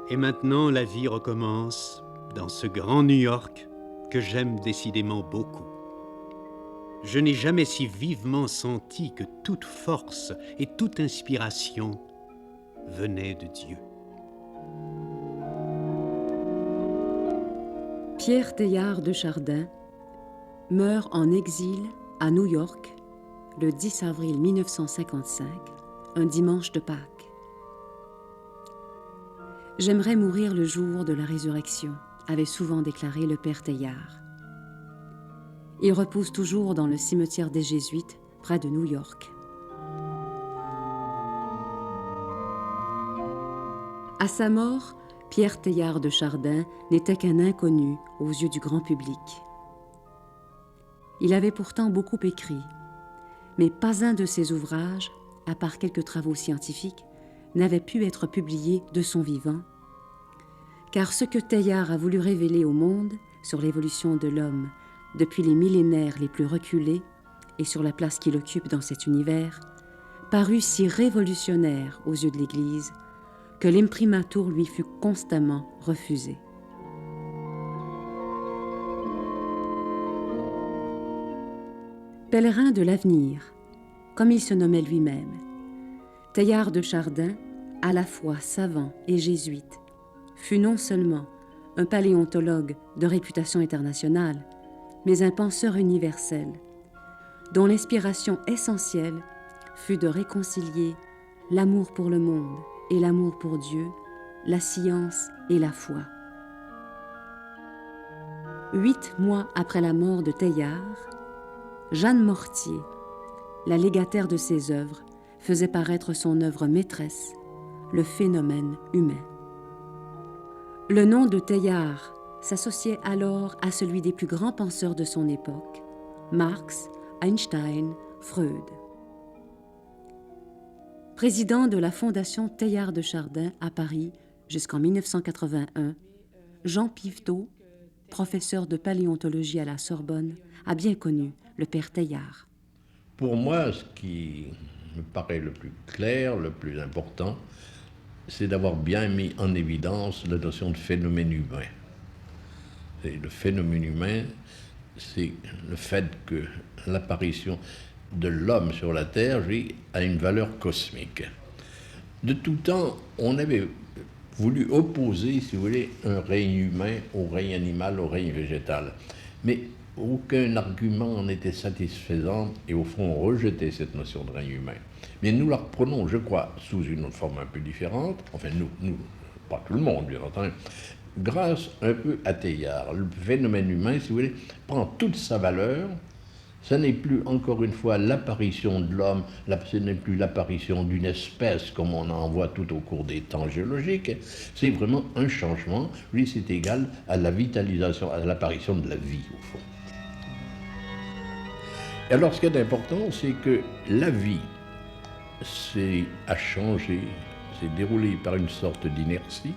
Et maintenant, la vie recommence dans ce grand New York que j'aime décidément beaucoup. Je n'ai jamais si vivement senti que toute force et toute inspiration venaient de Dieu. Pierre Teilhard de Chardin meurt en exil à New York le 10 avril 1955, un dimanche de Pâques. « J'aimerais mourir le jour de la résurrection », avait souvent déclaré le père Teilhard. Il repose toujours dans le cimetière des Jésuites, près de New York. À sa mort, Pierre Teilhard de Chardin n'était qu'un inconnu aux yeux du grand public. Il avait pourtant beaucoup écrit, mais pas un de ses ouvrages, à part quelques travaux scientifiques, n'avait pu être publié de son vivant, car ce que Teilhard a voulu révéler au monde sur l'évolution de l'homme depuis les millénaires les plus reculés et sur la place qu'il occupe dans cet univers, parut si révolutionnaire aux yeux de l'Église que l'imprimatur lui fut constamment refusé. Pèlerin de l'avenir, comme il se nommait lui-même, Teilhard de Chardin, à la fois savant et jésuite, fut non seulement un paléontologue de réputation internationale, mais un penseur universel, dont l'inspiration essentielle fut de réconcilier l'amour pour le monde et l'amour pour Dieu, la science et la foi. 8 mois après la mort de Teilhard, Jeanne Mortier, la légataire de ses œuvres, faisait paraître son œuvre maîtresse, le phénomène humain. Le nom de Teilhard s'associait alors à celui des plus grands penseurs de son époque, Marx, Einstein, Freud. Président de la Fondation Teilhard de Chardin à Paris jusqu'en 1981, Jean Piveteau, professeur de paléontologie à la Sorbonne, a bien connu le père Teilhard. Pour moi, ce qui me paraît le plus clair, le plus important, c'est d'avoir bien mis en évidence la notion de phénomène humain. Et le phénomène humain, c'est le fait que l'apparition de l'homme sur la Terre, lui, a une valeur cosmique. De tout temps, on avait voulu opposer, si vous voulez, un règne humain au règne animal, au règne végétal. Mais aucun argument n'était satisfaisant et au fond on rejetait cette notion de règne humain. Mais nous la reprenons, je crois, sous une forme un peu différente, enfin nous, pas tout le monde bien entendu, grâce un peu à Teilhard. Le phénomène humain, si vous voulez, prend toute sa valeur. Ce n'est plus, encore une fois, l'apparition de l'homme, ce n'est plus l'apparition d'une espèce comme on en voit tout au cours des temps géologiques, c'est vraiment un changement. Lui, c'est égal à la vitalisation, à l'apparition de la vie, au fond. Et alors, ce qui est important, c'est que la vie a changé, s'est déroulée par une sorte d'inertie,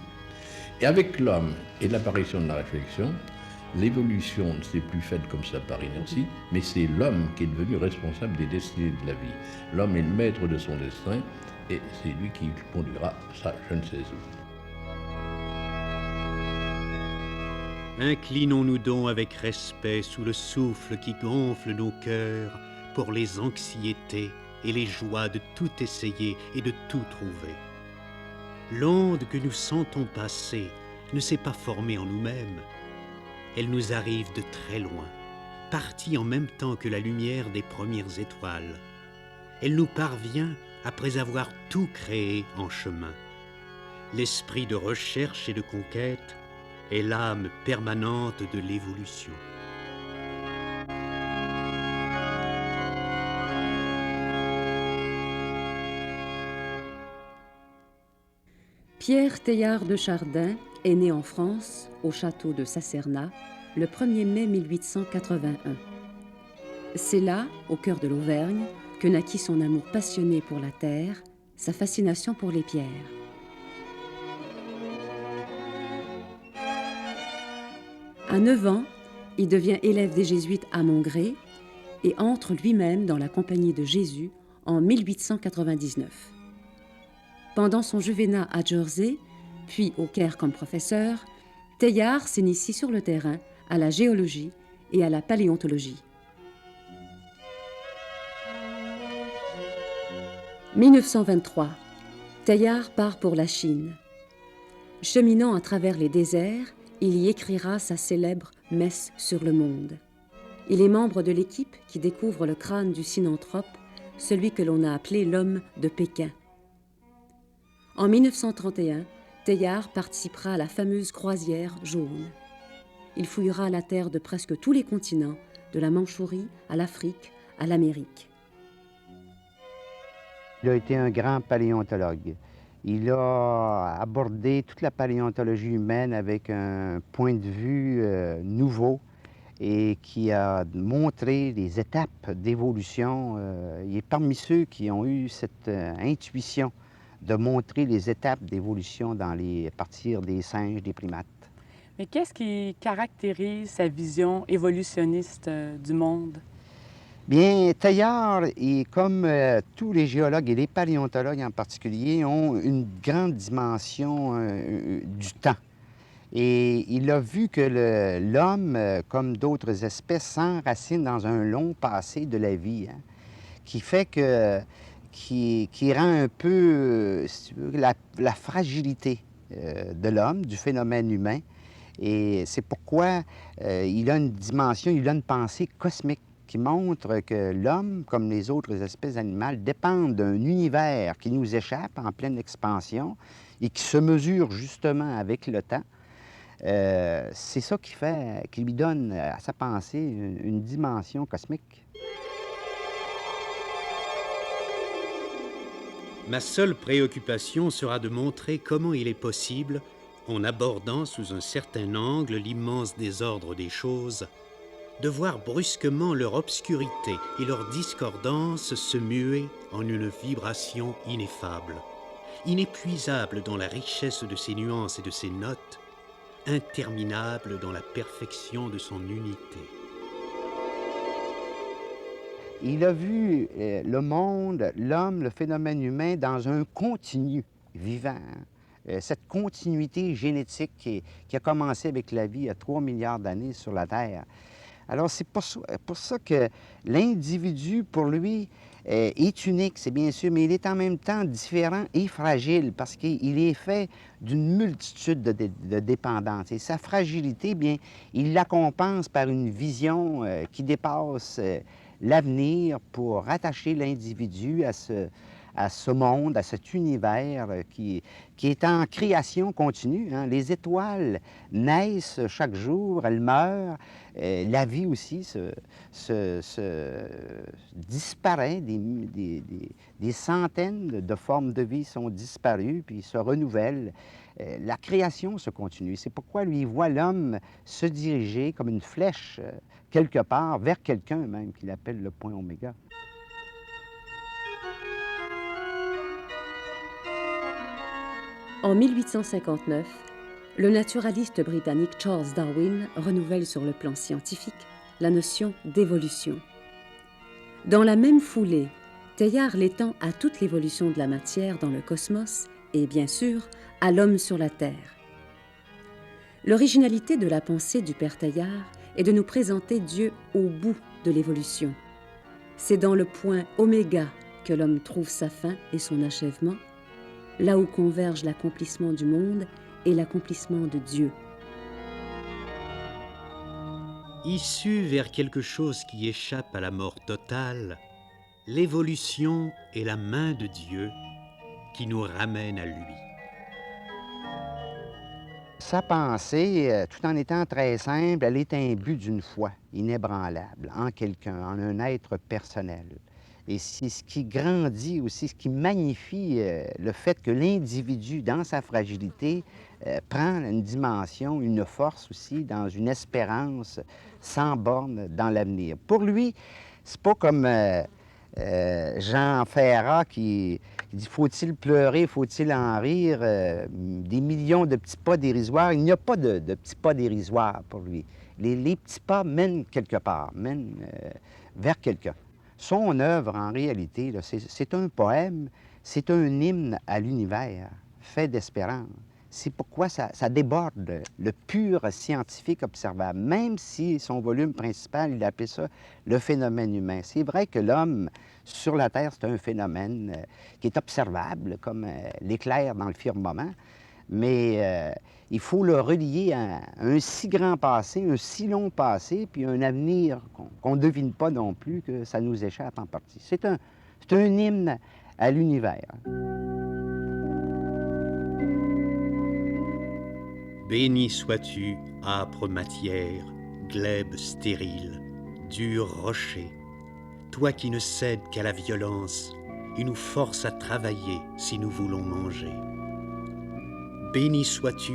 et avec l'homme et l'apparition de la réflexion, l'évolution ne s'est plus faite comme ça par inertie, mais c'est l'homme qui est devenu responsable des destinées de la vie. L'homme est le maître de son destin et c'est lui qui conduira ça, je ne sais où. Inclinons-nous donc avec respect sous le souffle qui gonfle nos cœurs pour les anxiétés et les joies de tout essayer et de tout trouver. L'onde que nous sentons passer ne s'est pas formée en nous-mêmes. Elle nous arrive de très loin, partie en même temps que la lumière des premières étoiles. Elle nous parvient après avoir tout créé en chemin. L'esprit de recherche et de conquête est l'âme permanente de l'évolution. Pierre Teilhard de Chardin est né en France, au château de Sacernat, le 1er mai 1881. C'est là, au cœur de l'Auvergne, que naquit son amour passionné pour la terre, sa fascination pour les pierres. À 9 ans, il devient élève des Jésuites à Mongré et entre lui-même dans la Compagnie de Jésus en 1899. Pendant son juvénat à Jersey, puis au Caire comme professeur, Teilhard s'initie sur le terrain à la géologie et à la paléontologie. 1923, Teilhard part pour la Chine. Cheminant à travers les déserts, il y écrira sa célèbre « Messe sur le monde ». Il est membre de l'équipe qui découvre le crâne du synanthrope, celui que l'on a appelé l'homme de Pékin. En 1931, Teilhard participera à la fameuse croisière jaune. Il fouillera la terre de presque tous les continents, de la Mandchourie à l'Afrique, à l'Amérique. Il a été un grand paléontologue. Il a abordé toute la paléontologie humaine avec un point de vue nouveau et qui a montré les étapes d'évolution. Il est parmi ceux qui ont eu cette intuition de montrer les étapes d'évolution à partir des singes, des primates. Mais qu'est-ce qui caractérise sa vision évolutionniste du monde? Bien, Teilhard, et comme tous les géologues et les paléontologues en particulier, ont une grande dimension du temps. Et il a vu que l'homme, comme d'autres espèces, s'enracine dans un long passé de la vie, hein, qui fait que, qui rend un peu si tu veux, la fragilité de l'homme, du phénomène humain. Et c'est pourquoi il a une dimension, il a une pensée cosmique qui montre que l'homme, comme les autres espèces animales, dépendent d'un univers qui nous échappe en pleine expansion et qui se mesure justement avec le temps. C'est ça qui lui donne à sa pensée une dimension cosmique. Ma seule préoccupation sera de montrer comment il est possible, en abordant sous un certain angle l'immense désordre des choses, de voir brusquement leur obscurité et leur discordance se muer en une vibration ineffable, inépuisable dans la richesse de ses nuances et de ses notes, interminable dans la perfection de son unité. Il a vu le monde, l'homme, le phénomène humain dans un continu vivant. Cette continuité génétique qui a commencé avec la vie il y a 3 milliards d'années sur la Terre. Alors, c'est pour ça que l'individu, pour lui, est unique, c'est bien sûr, mais il est en même temps différent et fragile parce qu'il est fait d'une multitude de dépendances. Et sa fragilité, bien, il la compense par une vision qui dépasse l'avenir pour rattacher l'individu à ce monde, à cet univers qui est en création continue, hein. Les étoiles naissent chaque jour, elles meurent. La vie aussi disparaît. Des centaines de formes de vie sont disparues, puis se renouvellent. La création se continue. C'est pourquoi lui, il voit l'homme se diriger comme une flèche, quelque part, vers quelqu'un même, qu'il appelle le point oméga. En 1859, le naturaliste britannique Charles Darwin renouvelle sur le plan scientifique la notion d'évolution. Dans la même foulée, Teilhard l'étend à toute l'évolution de la matière dans le cosmos et, bien sûr, à l'homme sur la Terre. L'originalité de la pensée du père Teilhard est de nous présenter Dieu au bout de l'évolution. C'est dans le point oméga que l'homme trouve sa fin et son achèvement, là où convergent l'accomplissement du monde et l'accomplissement de Dieu. Issu vers quelque chose qui échappe à la mort totale, l'évolution est la main de Dieu qui nous ramène à lui. Sa pensée, tout en étant très simple, elle est imbue d'une foi inébranlable en quelqu'un, en un être personnel. Et c'est ce qui grandit aussi, ce qui magnifie le fait que l'individu, dans sa fragilité, prend une dimension, une force aussi, dans une espérance sans borne dans l'avenir. Pour lui, c'est pas comme Jean Ferrat qui dit « Faut-il pleurer, faut-il en rire? Des millions de petits pas dérisoires. » Il n'y a pas de petits pas dérisoires pour lui. Les petits pas mènent quelque part, mènent vers quelqu'un. Son œuvre, en réalité, c'est un poème, c'est un hymne à l'univers, fait d'espérance. C'est pourquoi ça déborde le pur scientifique observable, même si son volume principal, il appelait ça le phénomène humain. C'est vrai que l'homme sur la Terre, c'est un phénomène qui est observable, comme l'éclair dans le firmament, mais il faut le relier à un si grand passé, un si long passé, puis un avenir qu'on ne devine pas non plus, que ça nous échappe en partie. C'est un hymne à l'univers. Béni sois-tu, âpre matière, glaive stérile, dur rocher, toi qui ne cèdes qu'à la violence et nous force à travailler si nous voulons manger. Béni sois-tu,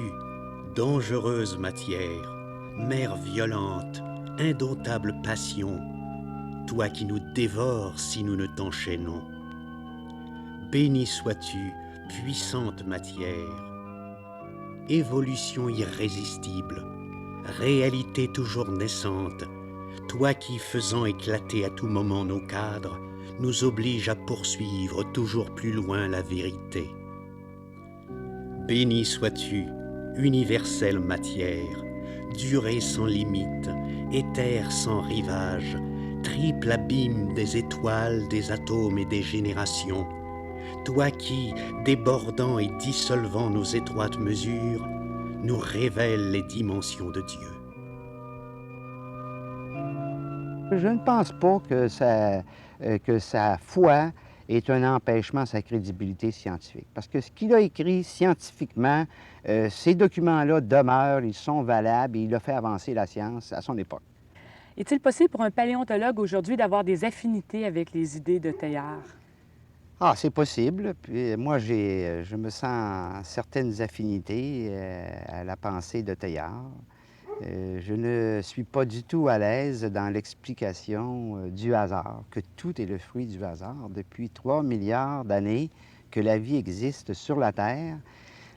dangereuse matière, mer violente, indomptable passion, toi qui nous dévores si nous ne t'enchaînons. Béni sois-tu, puissante matière, évolution irrésistible, réalité toujours naissante, toi qui, faisant éclater à tout moment nos cadres, nous oblige à poursuivre toujours plus loin la vérité. Béni sois-tu, universelle matière, durée sans limite, éther sans rivage, triple abîme des étoiles, des atomes et des générations, toi qui, débordant et dissolvant nos étroites mesures, nous révèles les dimensions de Dieu. Je ne pense pas que sa foi est un empêchement à sa crédibilité scientifique. Parce que ce qu'il a écrit scientifiquement, ces documents-là demeurent, ils sont valables et il a fait avancer la science à son époque. Est-il possible pour un paléontologue aujourd'hui d'avoir des affinités avec les idées de Teilhard? Ah, c'est possible. Puis moi, je me sens certaines affinités à la pensée de Teilhard. Je ne suis pas du tout à l'aise dans l'explication du hasard, que tout est le fruit du hasard. Depuis 3 milliards d'années que la vie existe sur la Terre,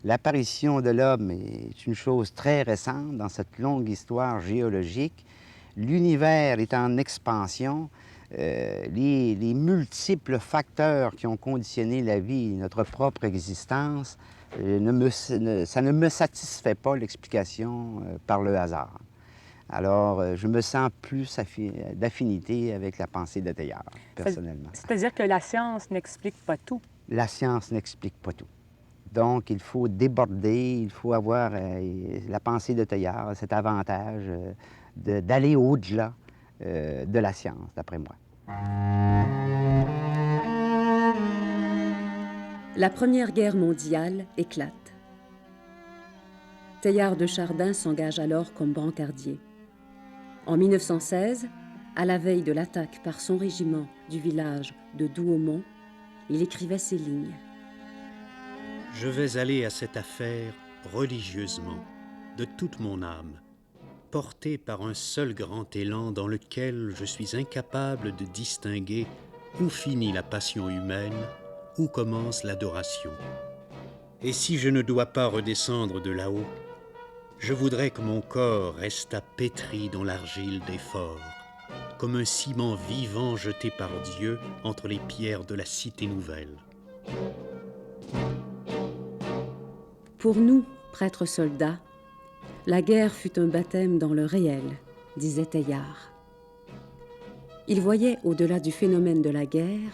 l'apparition de l'homme est une chose très récente dans cette longue histoire géologique. L'univers est en expansion. Les multiples facteurs qui ont conditionné la vie et notre propre existence, ça ne me satisfait pas l'explication par le hasard. Alors, je me sens plus d'affinité avec la pensée de Teilhard, personnellement. C'est-à-dire que la science n'explique pas tout. La science n'explique pas tout. Donc, il faut déborder, il faut avoir la pensée de Teilhard, cet avantage d'aller au-delà de la science, d'après moi. La Première Guerre mondiale éclate. Teilhard de Chardin s'engage alors comme brancardier. En 1916, à la veille de l'attaque par son régiment du village de Douaumont, il écrivait ces lignes. Je vais aller à cette affaire religieusement, de toute mon âme, porté par un seul grand élan dans lequel je suis incapable de distinguer où finit la passion humaine, où commence l'adoration. Et si je ne dois pas redescendre de là-haut, je voudrais que mon corps restât pétri dans l'argile des forts, comme un ciment vivant jeté par Dieu entre les pierres de la cité nouvelle. Pour nous, prêtres soldats, la guerre fut un baptême dans le réel, disait Teilhard. Il voyait, au-delà du phénomène de la guerre,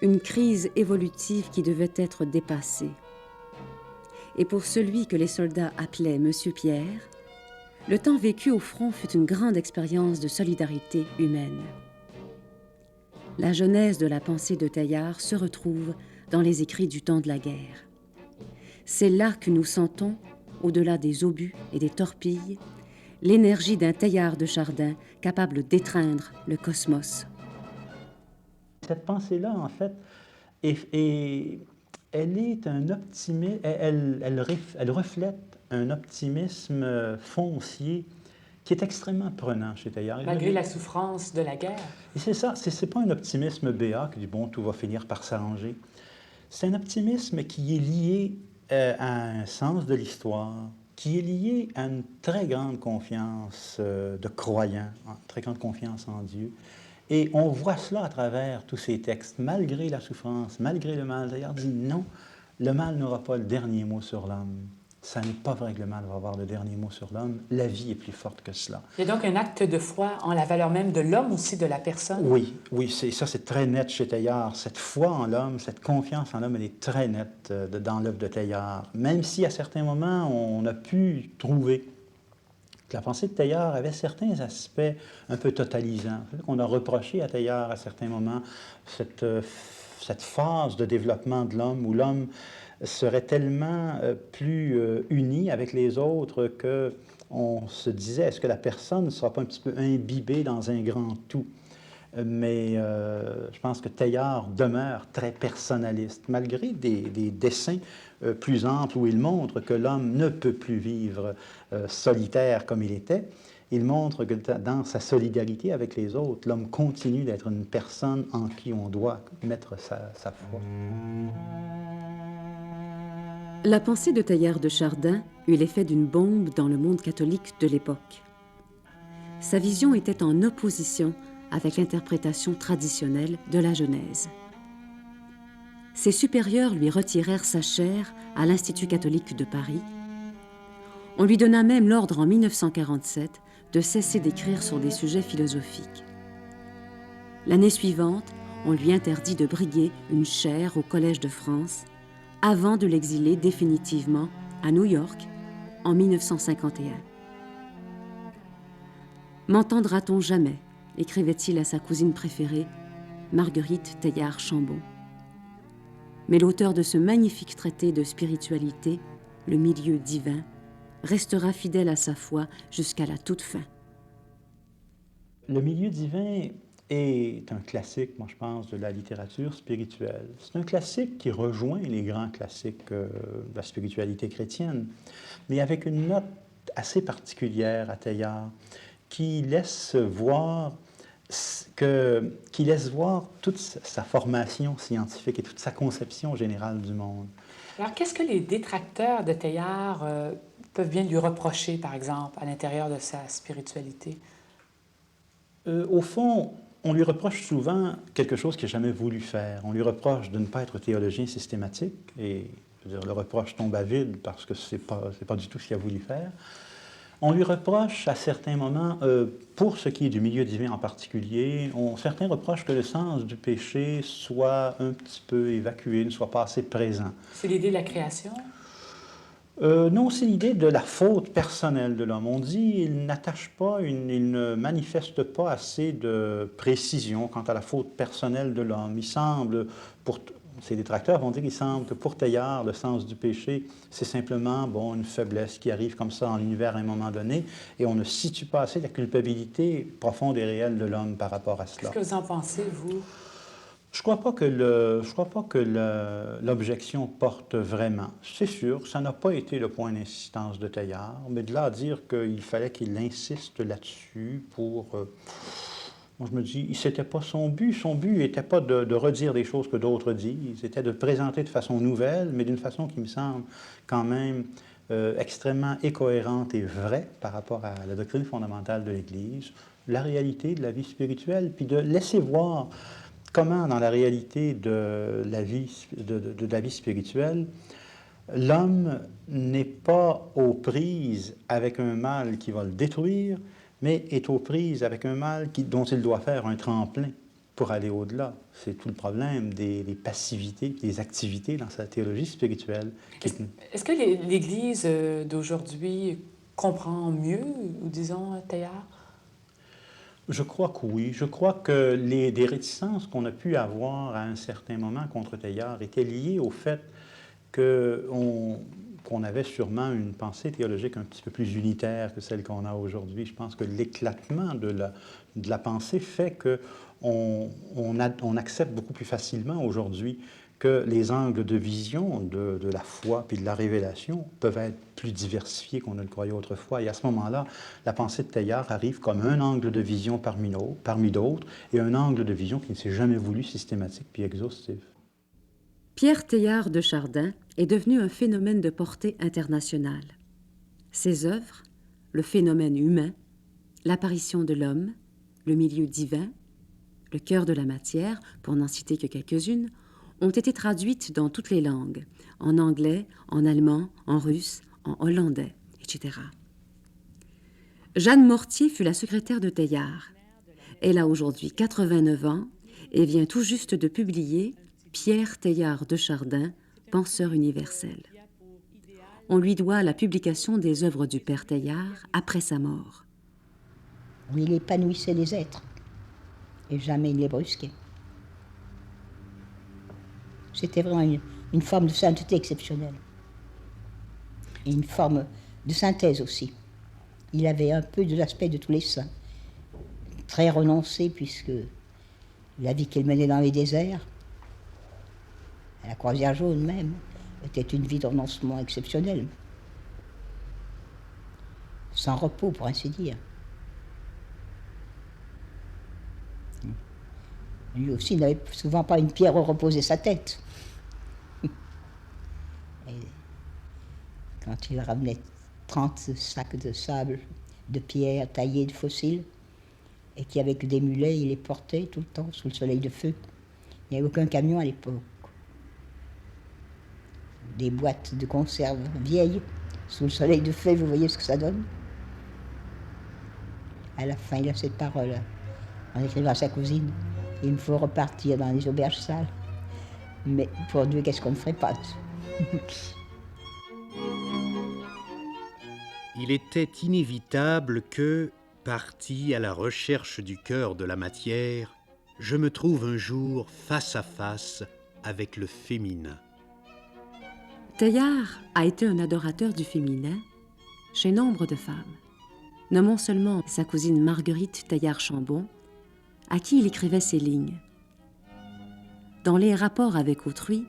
une crise évolutive qui devait être dépassée. Et pour celui que les soldats appelaient Monsieur Pierre, le temps vécu au front fut une grande expérience de solidarité humaine. La genèse de la pensée de Teilhard se retrouve dans les écrits du temps de la guerre. C'est là que nous sentons, au-delà des obus et des torpilles, l'énergie d'un Teilhard de Chardin capable d'étreindre le cosmos. Cette pensée-là, en fait, elle est un optimisme, elle reflète un optimisme foncier qui est extrêmement prenant chez Teilhard. Malgré la souffrance de la guerre. Et c'est ça, c'est pas un optimisme béat qui dit, bon, tout va finir par s'arranger. C'est un optimisme qui est lié à un sens de l'histoire, qui est lié à une très grande confiance de croyants, une très grande confiance en Dieu. Et on voit cela à travers tous ces textes. Malgré la souffrance, malgré le mal, Teilhard dit non, le mal n'aura pas le dernier mot sur l'homme. ça n'est pas vrai que le mal va avoir le dernier mot sur l'homme. La vie est plus forte que cela. Il y a donc un acte de foi en la valeur même de l'homme aussi, de la personne. Oui, oui, ça c'est très net chez Teilhard. Cette foi en l'homme, cette confiance en l'homme, elle est très nette dans l'œuvre de Teilhard. Même si à certains moments, on a pu trouver que la pensée de Teilhard avait certains aspects un peu totalisants. On a reproché à Teilhard à certains moments cette phase de développement de l'homme où l'homme serait tellement plus uni avec les autres qu'on se disait, est-ce que la personne ne sera pas un petit peu imbibée dans un grand tout? Mais je pense que Teilhard demeure très personnaliste, malgré des dessins plus amples où il montre que l'homme ne peut plus vivre solitaire comme il était. Il montre que dans sa solidarité avec les autres, l'homme continue d'être une personne en qui on doit mettre sa foi. La pensée de Teilhard de Chardin eut l'effet d'une bombe dans le monde catholique de l'époque. Sa vision était en opposition avec l'interprétation traditionnelle de la Genèse. Ses supérieurs lui retirèrent sa chaire à l'Institut catholique de Paris. On lui donna même l'ordre en 1947 de cesser d'écrire sur des sujets philosophiques. L'année suivante, on lui interdit de briguer une chaire au Collège de France avant de l'exiler définitivement à New York en 1951. « M'entendra-t-on jamais ?» écrivait-il à sa cousine préférée, Marguerite Teilhard-Chambon. Mais l'auteur de ce magnifique traité de spiritualité, Le milieu divin, restera fidèle à sa foi jusqu'à la toute fin. Le milieu divin est un classique, moi je pense, de la littérature spirituelle. C'est un classique qui rejoint les grands classiques de la spiritualité chrétienne, mais avec une note assez particulière à Teilhard, qui laisse voir toute sa formation scientifique et toute sa conception générale du monde. Alors, qu'est-ce que les détracteurs de Teilhard peuvent bien lui reprocher, par exemple, à l'intérieur de sa spiritualité? Au fond, on lui reproche souvent quelque chose qu'il n'a jamais voulu faire. On lui reproche de ne pas être théologien systématique, et je veux dire, le reproche tombe à vide parce que ce n'est pas du tout ce qu'il a voulu faire. On lui reproche à certains moments, pour ce qui est du milieu divin en particulier, certains reprochent que le sens du péché soit un petit peu évacué, ne soit pas assez présent. C'est l'idée de la création? Non, c'est l'idée de la faute personnelle de l'homme. On dit qu'il n'attache pas, il ne manifeste pas assez de précision quant à la faute personnelle de l'homme. Il semble, ces détracteurs vont dire qu'il semble que pour Teilhard, le sens du péché, c'est simplement une faiblesse qui arrive comme ça dans l'univers à un moment donné, et on ne situe pas assez la culpabilité profonde et réelle de l'homme par rapport à cela. Qu'est-ce que vous en pensez, vous? Je ne crois pas que l'objection porte vraiment. C'est sûr, ça n'a pas été le point d'insistance de Teilhard, mais de là à dire qu'il fallait qu'il insiste là-dessus pour... Moi, je me dis, c'était pas son but. Son but n'était pas de redire des choses que d'autres disent, c'était de présenter de façon nouvelle, mais d'une façon qui me semble quand même extrêmement incohérente et vraie par rapport à la doctrine fondamentale de l'Église, la réalité de la vie spirituelle, puis de laisser voir comment, dans la réalité de la vie spirituelle, l'homme n'est pas aux prises avec un mal qui va le détruire, mais est aux prises avec un mal dont il doit faire un tremplin pour aller au-delà. C'est tout le problème des passivités, des activités dans sa théologie spirituelle. Est-ce que l'Église d'aujourd'hui comprend mieux, ou disons, Teilhard? Je crois que oui. Je crois que des réticences qu'on a pu avoir à un certain moment contre Teilhard étaient liées au fait qu'on avait sûrement une pensée théologique un petit peu plus unitaire que celle qu'on a aujourd'hui. Je pense que l'éclatement de la pensée fait qu'on accepte beaucoup plus facilement aujourd'hui que les angles de vision de la foi puis de la révélation peuvent être plus diversifiés qu'on ne le croyait autrefois. Et à ce moment-là, la pensée de Teilhard arrive comme un angle de vision parmi d'autres, et un angle de vision qui ne s'est jamais voulu systématique puis exhaustif. Pierre Teilhard de Chardin est devenu un phénomène de portée internationale. Ses œuvres, le phénomène humain, l'apparition de l'homme, le milieu divin, le cœur de la matière, pour n'en citer que quelques-unes, ont été traduites dans toutes les langues, en anglais, en allemand, en russe, en hollandais, etc. Jeanne Mortier fut la secrétaire de Teilhard. Elle a aujourd'hui 89 ans et vient tout juste de publier Pierre Teilhard de Chardin, penseur universel. On lui doit la publication des œuvres du père Teilhard après sa mort. Où il épanouissait les êtres et jamais il les brusquait. C'était vraiment une forme de sainteté exceptionnelle. Et une forme de synthèse aussi. Il avait un peu de l'aspect de tous les saints. Très renoncé, puisque la vie qu'il menait dans les déserts, à la Croisière jaune même, était une vie de renoncement exceptionnelle. Sans repos, pour ainsi dire. Lui aussi n'avait souvent pas une pierre où reposer sa tête. Et quand il ramenait 30 sacs de sable, de pierres taillées de fossiles, et qu'avec des mulets, il les portait tout le temps sous le soleil de feu. Il n'y avait aucun camion à l'époque. Des boîtes de conserve vieilles, sous le soleil de feu, vous voyez ce que ça donne? À la fin, il a cette parole, en écrivant à sa cousine: il me faut repartir dans les auberges sales. Mais pour Dieu, qu'est-ce qu'on ne ferait pas? Il était inévitable que, parti à la recherche du cœur de la matière, je me trouve un jour face à face avec le féminin. Teilhard a été un adorateur du féminin chez nombre de femmes. Nommons seulement sa cousine Marguerite Teilhard-Chambon, à qui il écrivait ces lignes. Dans les rapports avec autrui,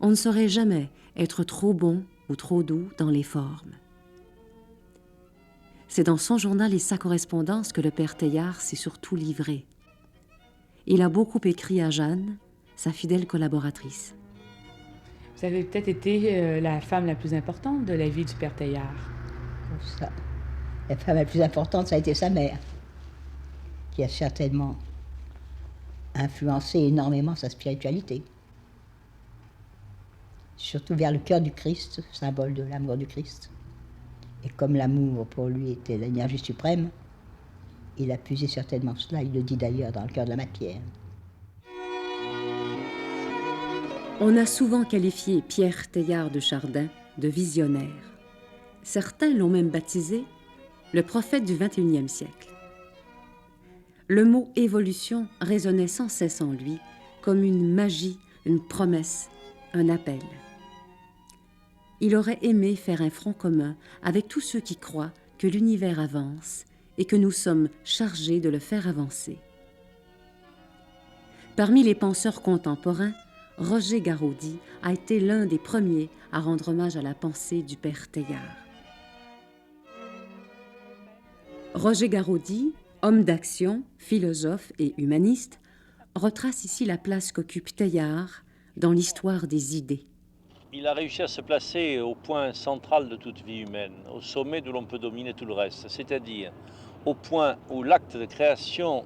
on ne saurait jamais être trop bon ou trop doux dans les formes. C'est dans son journal et sa correspondance que le père Teilhard s'est surtout livré. Il a beaucoup écrit à Jeanne, sa fidèle collaboratrice. Vous avez peut-être été la femme la plus importante de la vie du père Teilhard. Ça. La femme la plus importante, ça a été sa mère, qui a certainement influencé énormément sa spiritualité. Surtout vers le cœur du Christ, symbole de l'amour du Christ. Et comme l'amour pour lui était l'énergie suprême, il a puisé certainement cela, il le dit d'ailleurs dans le cœur de la matière. On a souvent qualifié Pierre Teilhard de Chardin de visionnaire. Certains l'ont même baptisé le prophète du XXIe siècle. Le mot évolution résonnait sans cesse en lui comme une magie, une promesse, un appel. Il aurait aimé faire un front commun avec tous ceux qui croient que l'univers avance et que nous sommes chargés de le faire avancer. Parmi les penseurs contemporains, Roger Garaudy a été l'un des premiers à rendre hommage à la pensée du père Teilhard. Roger Garaudy, homme d'action, philosophe et humaniste, retrace ici la place qu'occupe Teilhard dans l'histoire des idées. Il a réussi à se placer au point central de toute vie humaine, au sommet d'où l'on peut dominer tout le reste, c'est-à-dire au point où l'acte de création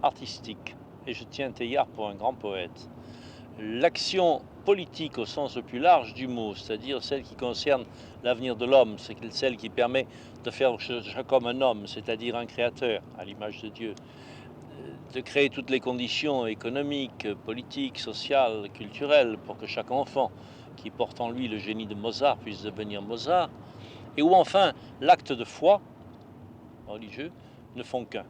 artistique, et je tiens Teilhard pour un grand poète, l'action politique au sens le plus large du mot, c'est-à-dire celle qui concerne l'avenir de l'homme, c'est celle qui permet de faire chaque homme un homme, c'est-à-dire un créateur à l'image de Dieu, de créer toutes les conditions économiques, politiques, sociales, culturelles pour que chaque enfant qui porte en lui le génie de Mozart puisse devenir Mozart, et où enfin l'acte de foi religieux ne font qu'un.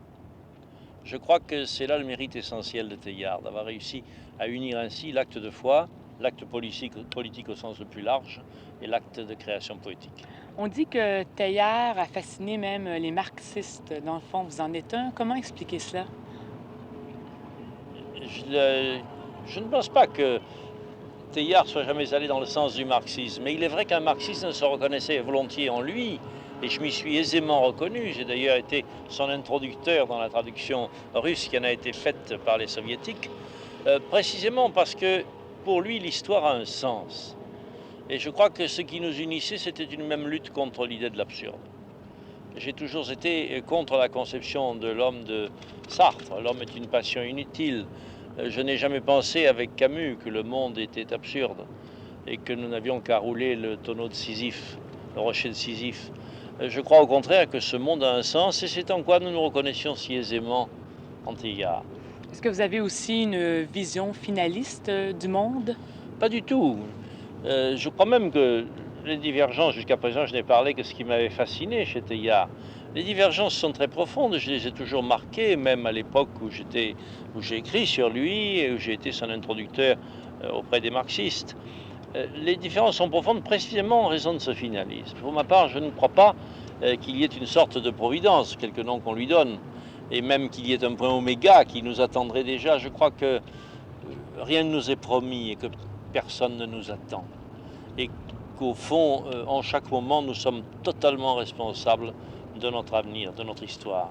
Je crois que c'est là le mérite essentiel de Teilhard, d'avoir réussi à unir ainsi l'acte de foi, l'acte politique au sens le plus large, et l'acte de création poétique. On dit que Teilhard a fasciné même les marxistes. Dans le fond, vous en êtes un. Comment expliquer cela? Je ne pense pas que Teilhard soit jamais allé dans le sens du marxisme, mais il est vrai qu'un marxiste se reconnaissait volontiers en lui, et je m'y suis aisément reconnu. J'ai d'ailleurs été son introducteur dans la traduction russe qui en a été faite par les soviétiques, précisément parce que pour lui l'histoire a un sens. Et je crois que ce qui nous unissait, c'était une même lutte contre l'idée de l'absurde. J'ai toujours été contre la conception de l'homme de Sartre. L'homme est une passion inutile. Je n'ai jamais pensé avec Camus que le monde était absurde et que nous n'avions qu'à rouler le tonneau de Sisyphe le rocher de Sisyphe. Je crois au contraire que ce monde a un sens et c'est en quoi nous nous reconnaissions si aisément en Teilhard. Est-ce que vous avez aussi une vision finaliste du monde? Pas du tout. Je crois même que les divergences, jusqu'à présent, je n'ai parlé que ce qui m'avait fasciné chez Teilhard. Les divergences sont très profondes, je les ai toujours marquées, même à l'époque où j'ai écrit sur lui et où j'ai été son introducteur auprès des marxistes. Les différences sont profondes précisément en raison de ce finalisme. Pour ma part, je ne crois pas qu'il y ait une sorte de providence, quelque nom qu'on lui donne, et même qu'il y ait un point oméga qui nous attendrait déjà. Je crois que rien ne nous est promis et que personne ne nous attend. Et qu'au fond, en chaque moment, nous sommes totalement responsables de notre avenir, de notre histoire.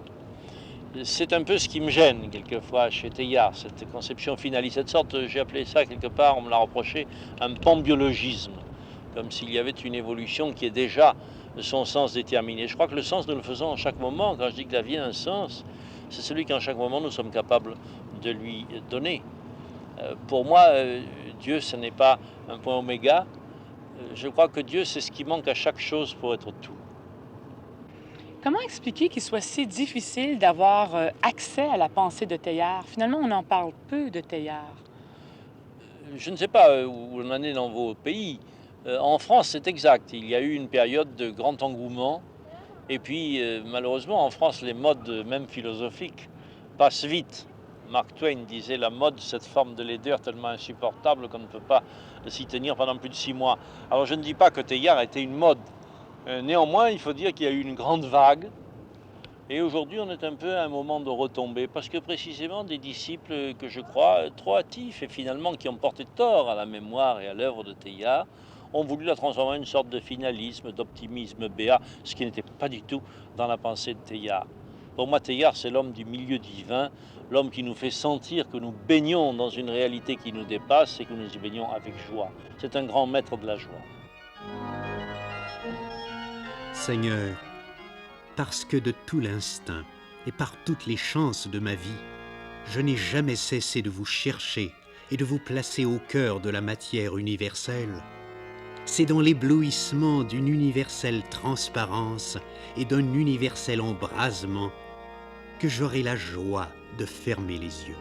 C'est un peu ce qui me gêne quelquefois chez Teilhard, cette conception finaliste, cette sorte, j'ai appelé ça quelque part, on me l'a reproché, un panbiologisme, comme s'il y avait une évolution qui est déjà son sens déterminé. Je crois que le sens, nous le faisons en chaque moment. Quand je dis que la vie a un sens, c'est celui qu'en chaque moment nous sommes capables de lui donner. Pour moi, Dieu, ce n'est pas un point oméga. Je crois que Dieu, c'est ce qui manque à chaque chose pour être tout. Comment expliquer qu'il soit si difficile d'avoir accès à la pensée de Teilhard? Finalement, on en parle peu de Teilhard. Je ne sais pas où on en est dans vos pays. En France, c'est exact. Il y a eu une période de grand engouement. Et puis, malheureusement, en France, les modes, même philosophiques, passent vite. Mark Twain disait la mode, cette forme de laideur tellement insupportable qu'on ne peut pas s'y tenir pendant plus de 6 mois. Alors, je ne dis pas que Teilhard était une mode. Néanmoins, il faut dire qu'il y a eu une grande vague. Et aujourd'hui, on est un peu à un moment de retombée, parce que précisément des disciples que je crois trop hâtifs et finalement qui ont porté tort à la mémoire et à l'œuvre de Teilhard, ont voulu la transformer en une sorte de finalisme, d'optimisme béat, ce qui n'était pas du tout dans la pensée de Teilhard. Pour moi, Teilhard, c'est l'homme du milieu divin, l'homme qui nous fait sentir que nous baignons dans une réalité qui nous dépasse et que nous y baignons avec joie. C'est un grand maître de la joie. Seigneur, parce que de tout l'instinct et par toutes les chances de ma vie, je n'ai jamais cessé de vous chercher et de vous placer au cœur de la matière universelle. C'est dans l'éblouissement d'une universelle transparence et d'un universel embrasement que j'aurai la joie de fermer les yeux.